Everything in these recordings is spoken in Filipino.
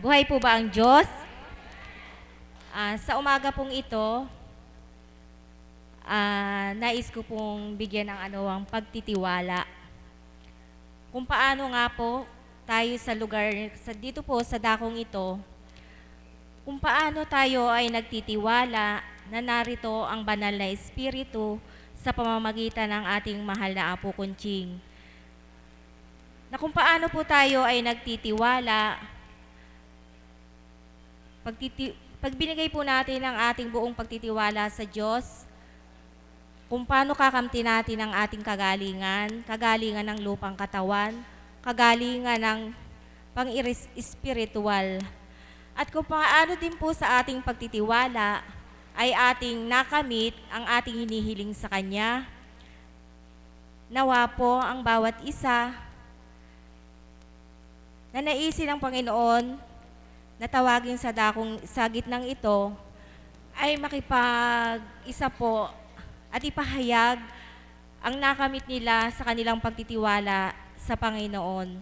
Buhay po ba ang Diyos? Sa umaga pong ito, nais ko pong bigyan ng ang pagtitiwala. Kung paano nga po tayo sa lugar, dito po sa dakong ito, kung paano tayo ay nagtitiwala na narito ang banal na Espiritu sa pamamagitan ng ating mahal na Apo Kunching. Na kung paano po tayo ay nagtitiwala, pag binigay po natin ang ating buong pagtitiwala sa Diyos, kung paano kakamti natin ang ating kagalingan, kagalingan ng lupang katawan, kagalingan ng pang-espiritual. At kung paano din po sa ating pagtitiwala ay ating nakamit ang ating hinihiling sa Kanya, nawa po ang bawat isa na naisin ng Panginoon na tawagin sa gitnang ito ay makipag-isa po at ipahayag ang nakamit nila sa kanilang pagtitiwala sa Panginoon.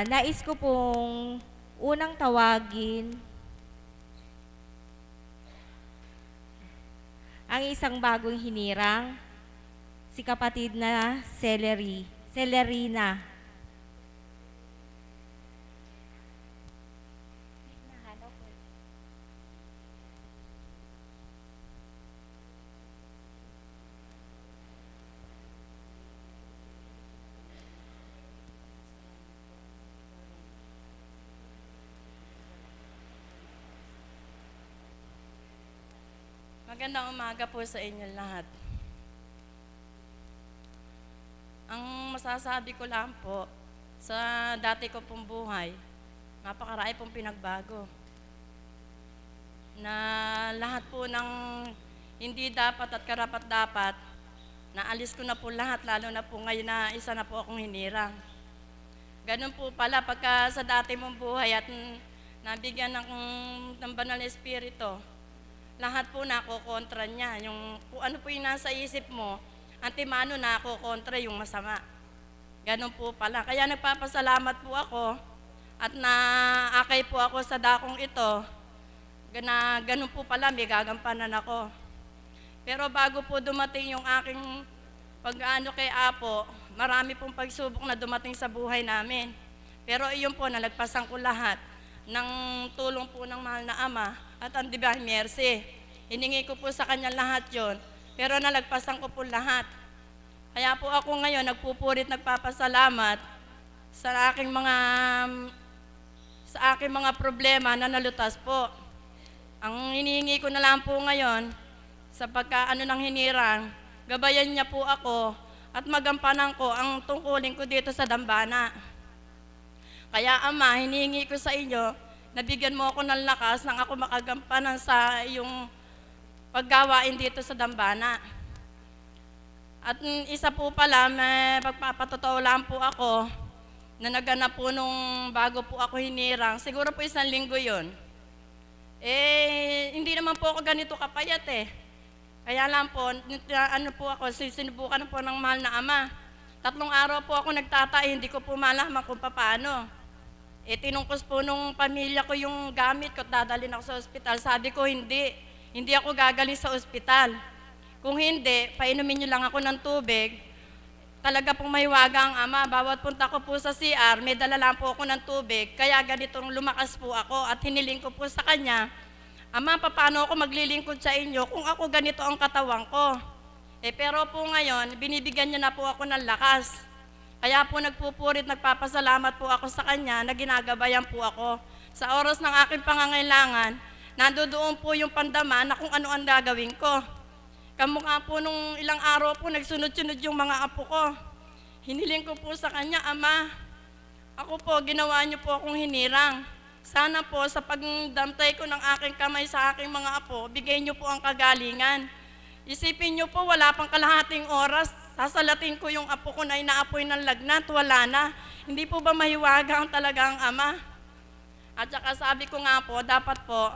Nais ko pong unang tawagin ang isang bagong hinirang, si kapatid na Celerina. Magandang umaga po sa inyo lahat. Ang masasabi ko lang po, sa dati ko pong buhay, napakarami pong pinagbago. Na lahat po ng hindi dapat at karapat-dapat, naalis ko na po lahat, lalo na po ngayon na isa na po akong hinirang. Ganun po pala, pagka sa dati mong buhay at nabigyan ng banal na Espiritu, lahat po nakokontra niya. Yung kung ano po yung nasa isip mo, antimano nakokontra yung masama. Ganun po pala. Kaya nagpapasalamat po ako at naakay po ako sa dakong ito. Ganun po pala, may gagampanan ako. Pero bago po dumating yung aking pag-ano kay Apo, marami pong pagsubok na dumating sa buhay namin. Pero iyon po, nalagpasan ko lahat ng tulong po ng mahal na Ama at ang Divine Mercy. Hiningi ko po sa Kanya lahat yon, pero nalagpasan ko po lahat. Kaya po ako ngayon nagpupurit, nagpapasalamat sa aking mga problema na nalutas po. Ang hinihingi ko na lang po ngayon sa pagkaano ng hinirang, gabayan niya po ako at magampanan ko ang tungkulin ko dito sa dambana. Kaya Ama, hinihingi ko sa inyo, nabigyan mo ako ng lakas nang ako makagampanan sa iyong paggawain dito sa dambana. At isa po pala, may pagpapatotoo lang po ako na naganap po nung bago po ako hinirang. Siguro po 1 linggo yun. Hindi naman po ako ganito kapayat eh. Kaya lang po, sinubukan po ng mahal na Ama. 3 araw po ako nagtatay, hindi ko po malaman kung paano. Tinungkos po nung pamilya ko yung gamit ko, dadalhin ako sa ospital. Sabi ko, hindi ako gagaling sa ospital. Kung hindi, painumin niyo lang ako ng tubig. Talaga pong mahiwaga ang Ama. Bawat punta ko po sa CR, may dala lang po ako ng tubig. Kaya ganitong lumakas po ako at hiniling ko po sa Kanya, Ama, paano ako maglilingkod sa inyo kung ako ganito ang katawan ko? Pero po ngayon, binibigyan niyo na po ako ng lakas. Kaya po nagpupurit, nagpapasalamat po ako sa Kanya na ginagabayan po ako. Sa oras ng aking pangangailangan, nandoon po yung pandama na kung ano ang gagawin ko. Kamukha po nung ilang araw po, nagsunod-sunod yung mga apo ko. Hiniling ko po sa Kanya, Ama, ako po, ginawa niyo po akong hinirang. Sana po sa pagdamtay ko ng aking kamay sa aking mga apo, bigay niyo po ang kagalingan. Isipin niyo po, wala pang kalahating oras, sasalatin ko yung apo ko na inaapoy ng lagnat, wala na. Hindi po ba mahiwaga ang talagang Ama? At saka sabi ko nga po, dapat po,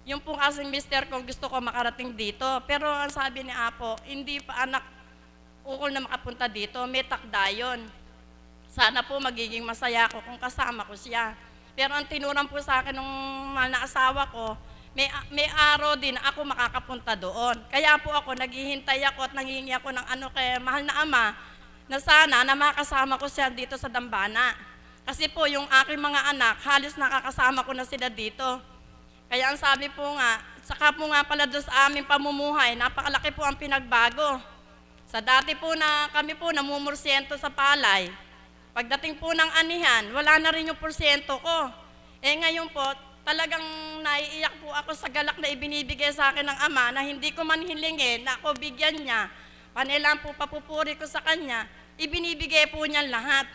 yung po kasing mister ko gusto ko makarating dito. Pero ang sabi ni Apo, hindi pa anak ukol na makapunta dito, may takda yun. Sana po magiging masaya ako kung kasama ko siya. Pero ang tinuran po sa akin ng mahal na asawa ko, may araw din na ako makakapunta doon. Kaya po ako, naghihintay ako at nanghihingi ako ng ano kay mahal na ama, na sana na makasama ko siya dito sa Dambana. Kasi po yung aking mga anak, halos nakakasama ko na sila dito. Kaya ang sabi po nga, saka po nga pala doon sa aming pamumuhay, napakalaki po ang pinagbago. Sa dati po na kami po namumursyento sa palay, pagdating po ng anihan, wala na rin yung porsyento ko. Ngayon po, talagang naiiyak po ako sa galak na ibinibigay sa akin ng ama na hindi ko man hilingin na ako bigyan niya. Panilang po papupuri ko sa kanya, ibinibigay po niya lahat.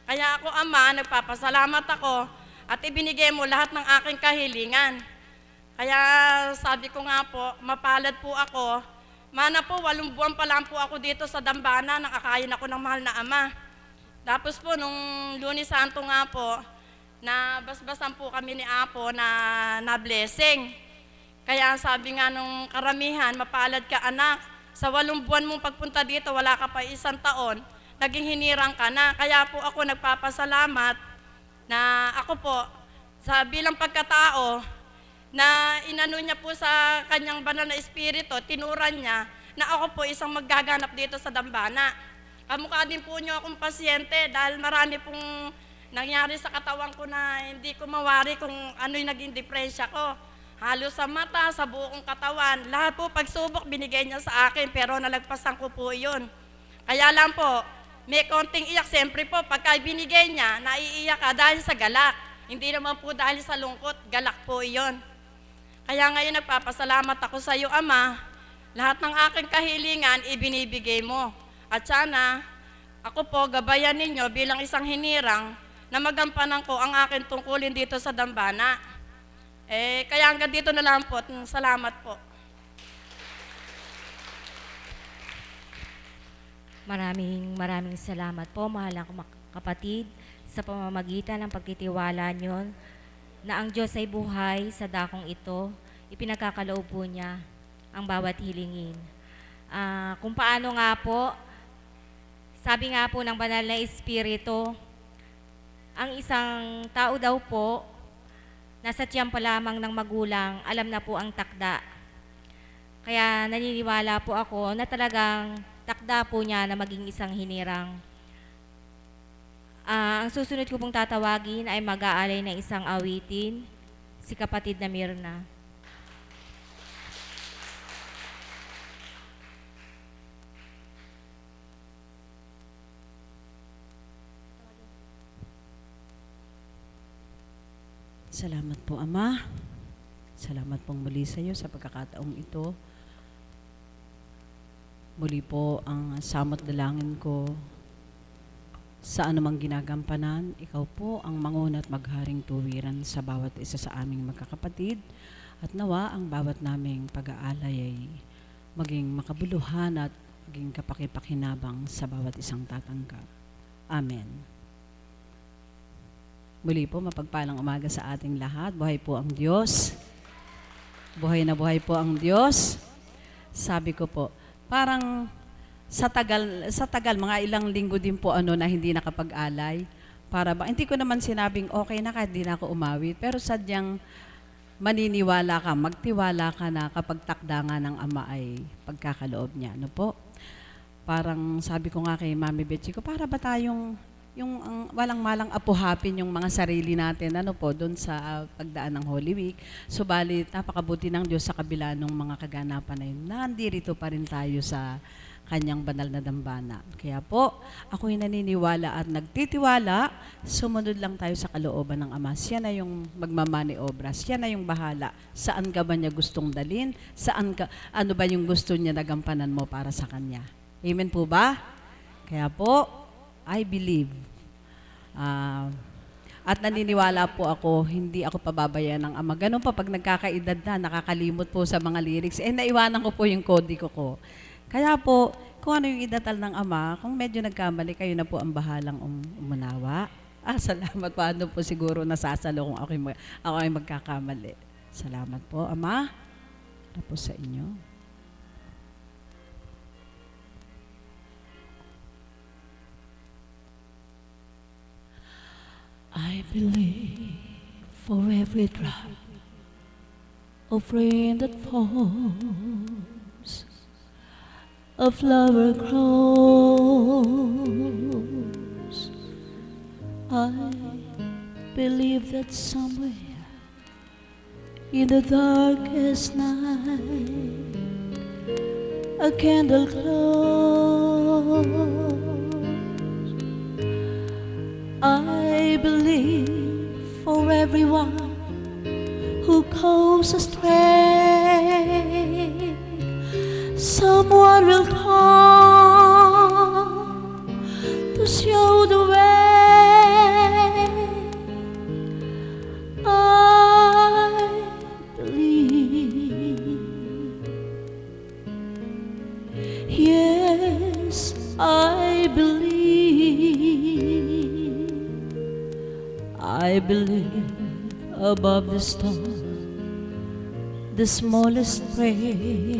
Kaya ako ama, nagpapasalamat ako at ibinigay mo lahat ng aking kahilingan. Kaya sabi ko nga po, mapalad po ako. Mana po, 8 buwan pa lang po ako dito sa Dambana, nakakain ako ng mahal na ama. Tapos po, nung Lunes Santo nga po, basbasan po kami ni Apo na blessing. Kaya sabi nga nung karamihan, mapalad ka anak. Sa 8 buwan mong pagpunta dito, wala ka pa 1 taon, naging hinirang ka na. Kaya po ako nagpapasalamat na ako po, sa bilang pagkatao, na inano niya po sa kanyang banal na espiritu, tinuran niya na ako po isang maggaganap dito sa Dambana. Kamukha din po niyo akong pasyente dahil marami pong nangyari sa katawan ko na hindi ko mawari kung ano yung naging depresya ko. Halos sa mata, sa buong katawan, lahat po pagsubok binigay niya sa akin pero nalagpasan ko po yun. Kaya lang po, may konting iyak siyempre po pagka binigay niya, naiiyak ka dahil sa galak. Hindi naman po dahil sa lungkot, galak po iyon. Kaya ngayon nagpapasalamat ako sa iyo, Ama. Lahat ng aking kahilingan, ibinibigay mo. At sana, ako po, gabayan ninyo bilang isang hinirang na magampanan ko ang aking tungkulin dito sa Dambana. Kaya hanggang dito na lang po. Salamat po. Maraming salamat po, mahal na kapatid, sa pamamagitan ng pagtitiwala nyo na ang Diyos ay buhay sa dakong ito, ipinagkakaloob po niya ang bawat hilingin. Kung paano nga po, sabi nga po ng banal na Espiritu, ang isang tao daw po, nasa tiyan pa lamang ng magulang, alam na po ang takda. Kaya naniniwala po ako na talagang takda po niya na maging isang hinirang. Ang susunod ko pong tatawagin ay mag-aalay ng isang awitin, si kapatid na Mirna. Salamat po, Ama. Salamat pong muli sa iyo sa pagkakataong ito. Muli po ang samot dalangin ko sa anumang ginagampanan, ikaw po ang manguna at magharing tuwiran sa bawat isa sa aming magkakapatid at nawa ang bawat naming pag-aalay ay maging makabuluhan at maging kapakipakinabang sa bawat isang tatanggap. Amen. Muli po, mapagpalang umaga sa ating lahat. Buhay po ang Diyos. Buhay na buhay po ang Diyos. Sabi ko po, parang sa tagal, mga ilang linggo din po na hindi nakapag-alay. Para ba, hindi ko naman sinabing okay na kahit di na ako umawit. Pero sadyang maniniwala ka, magtiwala ka na kapag takda nga ng Ama ay pagkakaloob niya. Ano po? Parang sabi ko nga kay Mami Betty ko, para ba tayong walang-malang apuhapin yung mga sarili natin, doon sa pagdaan ng Holy Week. Subalit, napakabuti ng Diyos sa kabila ng mga kaganapan na yun. Nandirito pa rin tayo sa kanyang banal na dambana. Kaya po, ako'y naniniwala at nagtitiwala, sumunod lang tayo sa kalooban ng Ama. Siya na yung magmamani obra. Siya na yung bahala. Saan ka ba niya gustong dalhin? Ano ba yung gusto niya na gampanan mo para sa Kanya? Amen po ba? Kaya po, I believe. At naniniwala po ako, hindi ako pababayan ng Ama. Ganun pa pag nagkakaedad na, nakakalimot po sa mga lyrics. Naiwanan ko po yung kodiko ko. Kaya po, kung ano yung idatal ng Ama, kung medyo nagkamali, kayo na po ang bahalang umunawa. Salamat po. Ano po siguro nasasalo kung ako ay magkakamali. Salamat po, Ama. Para po sa inyo. I believe for every drop of rain that falls, a flower grows. I believe that somewhere in the darkest night, a candle glows. I believe for everyone who goes astray, someone will come to show the way. I believe, yes, I believe above the storm, the smallest prayer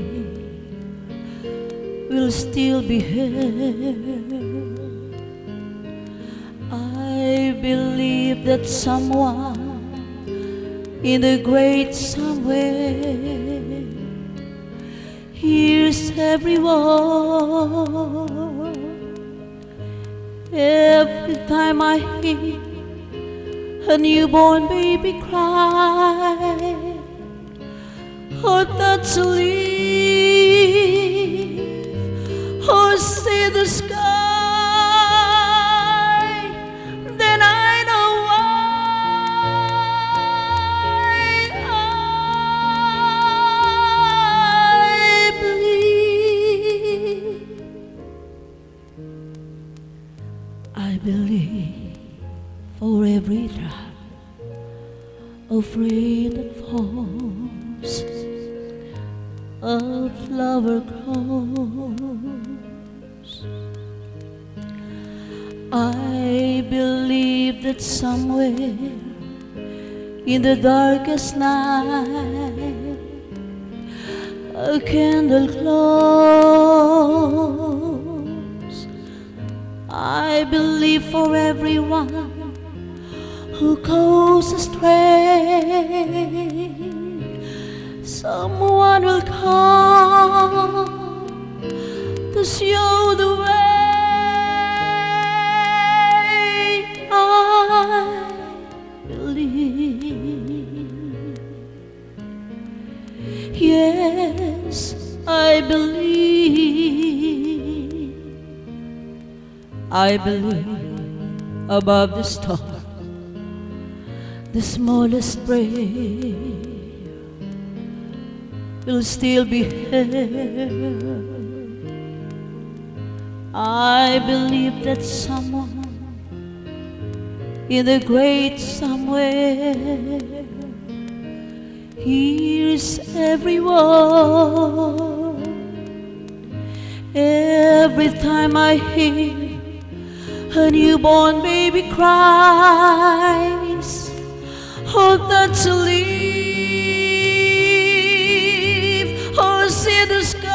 will still be heard. I believe that someone in the great somewhere hears every word. Every time I hear a newborn baby cry, or touch a leaf, or see the sky, then I know I believe. I believe for every drop of rain that falls, a flower grows. I believe that somewhere in the darkest night, a candle glows. I believe for everyone who goes astray, someone will come to show the way. I believe, yes, I believe above the storm, the smallest prayer will still be heard. I believe that someone in the great somewhere hears every word. Every time I hear a newborn baby cries, or touch a leaf, or see the sky,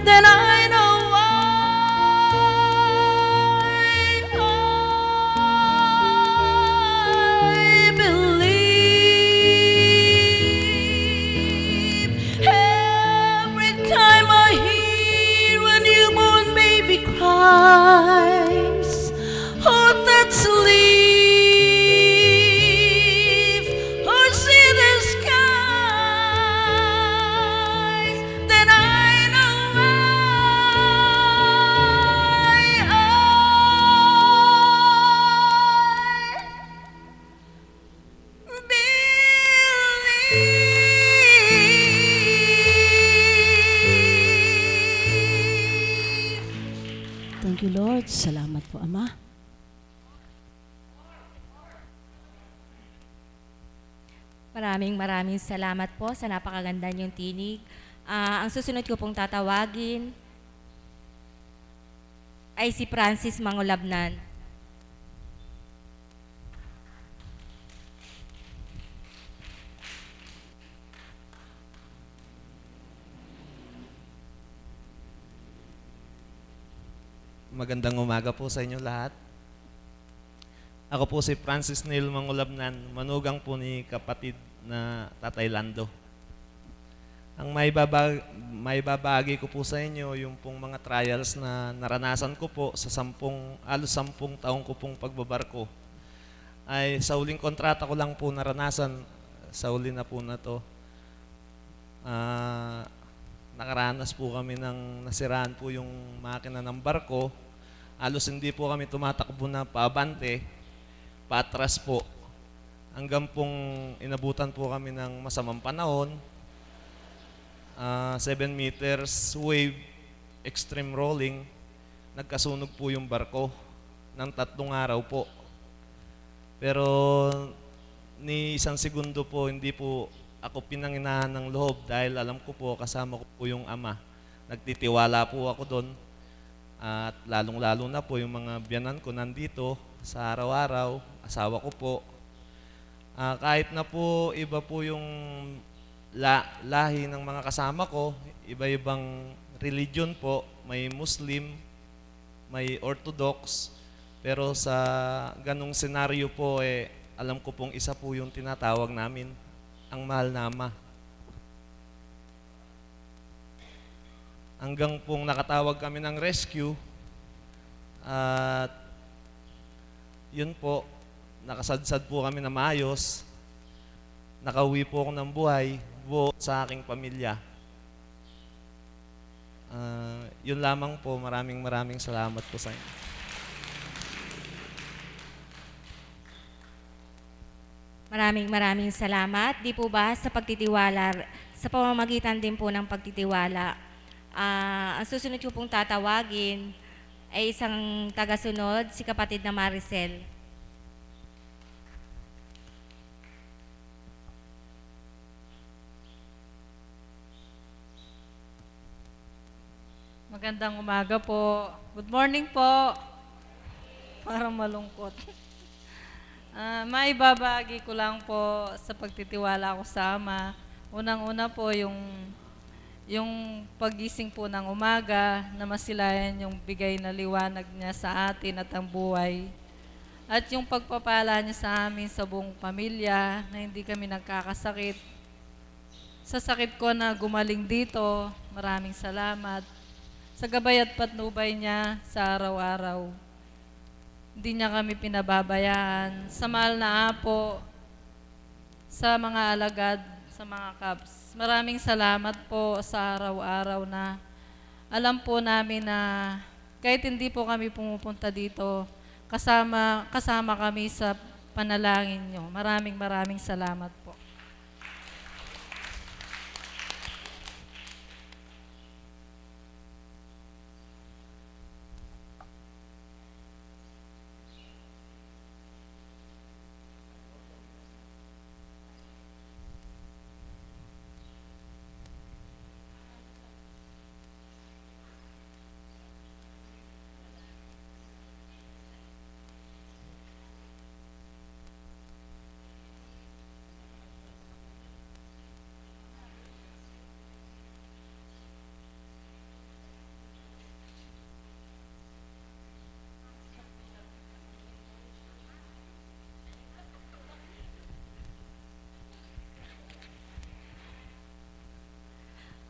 then I know I believe. Every time I hear a newborn baby cries, or touch a leaf, or see the skies, then I know believe. Thank you, Lord. Salamat po, Ama. Maraming salamat po sa napakaganda niyong tinig. Ang susunod ko pong tatawagin ay si Francis Mangulabnan. Magandang umaga po sa inyo lahat. Ako po si Francis Neil Mangulabnan, manugang po ni kapatid na Tatay Lando. Ang may babagi ko po sa inyo yung pong mga trials na naranasan ko po sa halos 10 taong ko pong pagbabarko. Ay sa huling kontrata ko lang po naranasan, sa huli na po na to. Nakaranas po kami ng nasiraan po yung makina ng barko. Halos hindi po kami tumatakbo na paabante, paatras po. Hanggang pong inabutan po kami ng masamang panahon. 7 meters wave, extreme rolling, nagkasunog po yung barko ng 3 araw po. Pero ni isang segundo po, hindi po ako pinanginahan ng loob dahil alam ko po, kasama ko po yung Ama. Nagtitiwala po ako doon at lalong-lalo na po yung mga biyanan ko nandito sa araw-araw, asawa ko po. Kahit na po iba po yung lahi ng mga kasama ko, iba-ibang religion po, may Muslim, may Orthodox, pero sa ganong senaryo po, alam ko pong isa po yung tinatawag namin, ang mahal na Ama. Hanggang pong nakatawag kami ng rescue, at yun po, nakasadsad po kami na maayos, nakauwi po ako ng buhay, buo sa aking pamilya. Yun lamang po, maraming salamat po sa inyo. Maraming salamat. Di po ba sa pagtitiwala, sa pamamagitan din po ng pagtitiwala, ang susunod ko pong tatawagin ay isang tagasunod, si kapatid na Maricel. Magandang umaga po. Good morning po. Parang malungkot. Maibabagi ko lang po sa pagtitiwala ko sa Ama. Unang-una po yung pagising po ng umaga na masilayan yung bigay na liwanag niya sa atin at ang buhay. At yung pagpapala niya sa amin sa buong pamilya na hindi kami nagkakasakit. Sa sakit ko na gumaling dito, maraming salamat. Sa gabay at patnubay niya sa araw-araw. Hindi niya kami pinababayaan. Sa mahal na Apo, sa mga alagad, sa mga Cubs. Maraming salamat po sa araw-araw na alam po namin na kahit hindi po kami pumupunta dito, kasama kami sa panalangin niyo. Maraming salamat po.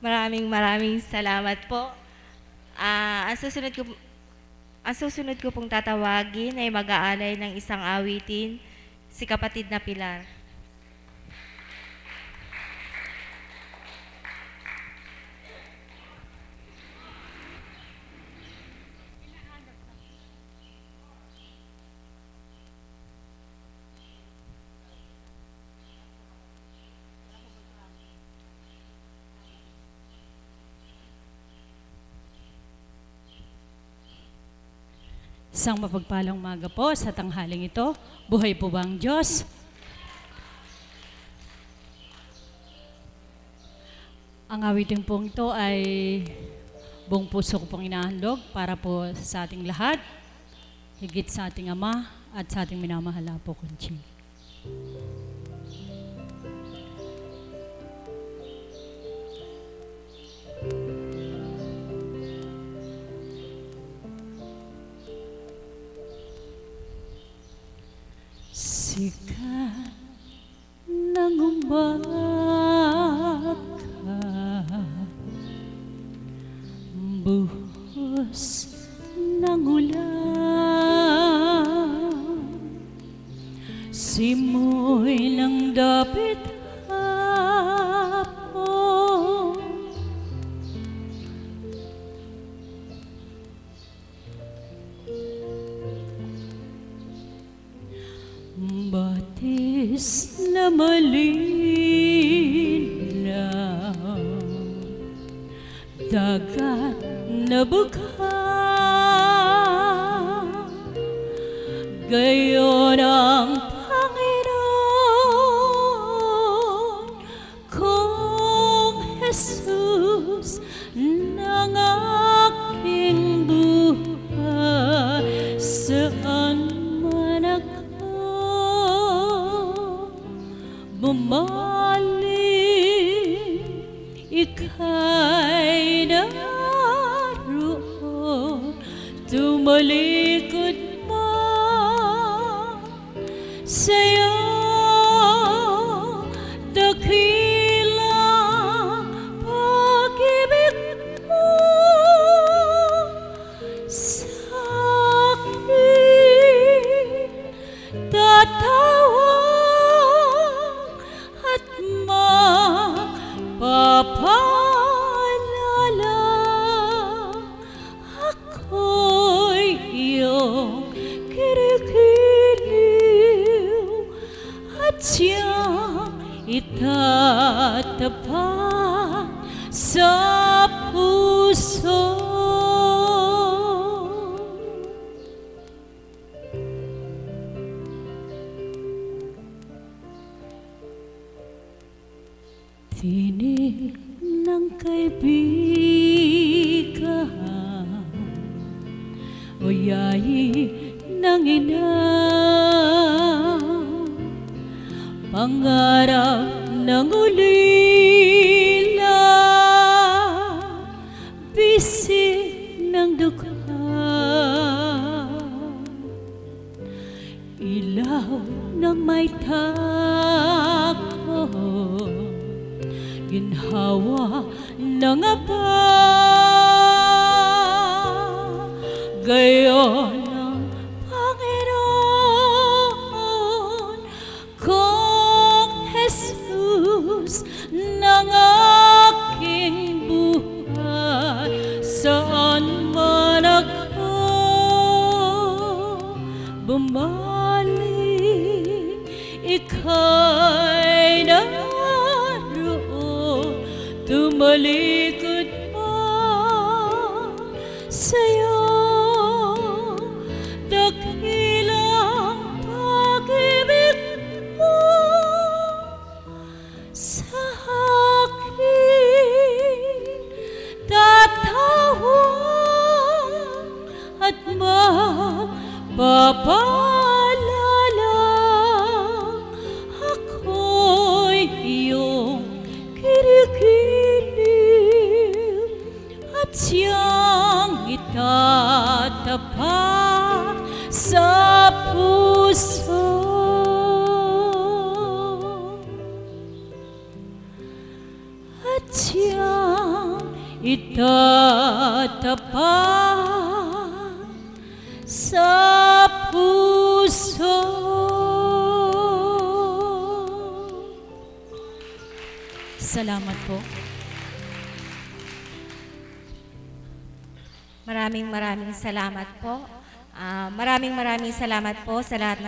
Maraming salamat po. Ang susunod ko pong tatawagin ay mag-aalay ng isang awitin, si kapatid na Pilar. Isang mapagpalang umaga po sa tanghaling ito. Buhay po ba ang Diyos? Ang awiting pong ito ay buong puso ko pong inahandog para po sa ating lahat, higit sa ating Ama at sa ating minamahal na po Conching. Sikat ng umaga, buhos ng ulan, simoy ng dapit hapon, batis na malinaw, dagat na bugha, gayon ang Panginoon kong Jesus ng aking buhay. Saan man ako bumalik, ika'y naroon, tumalikod man sa'yo. Dakilang pag-ibig mo sa'kin, tatawag at magpapaalala. Ako'y iyong kinikiliw at siyang itatapat sa puso. Tinig ng kaibigan o yayi ng ina, pangarap ng ulila, bisig ng dukha, ilaw ng may tako, ginhawa ng aba, gayon ang Panginoon kong Jesus ng aking buhay. Saan man ako bumalik, ika'y naroon, tumalikod man sa'yo. Dakilang pag-ibig mo sa'kin, tatawag at magpapaalala. Ako'y iyong kinikiliw at siyang itatapat sa puso. At siyang itatapat sa puso. Salamat po. Maraming salamat po. Maraming salamat po sa lahat ng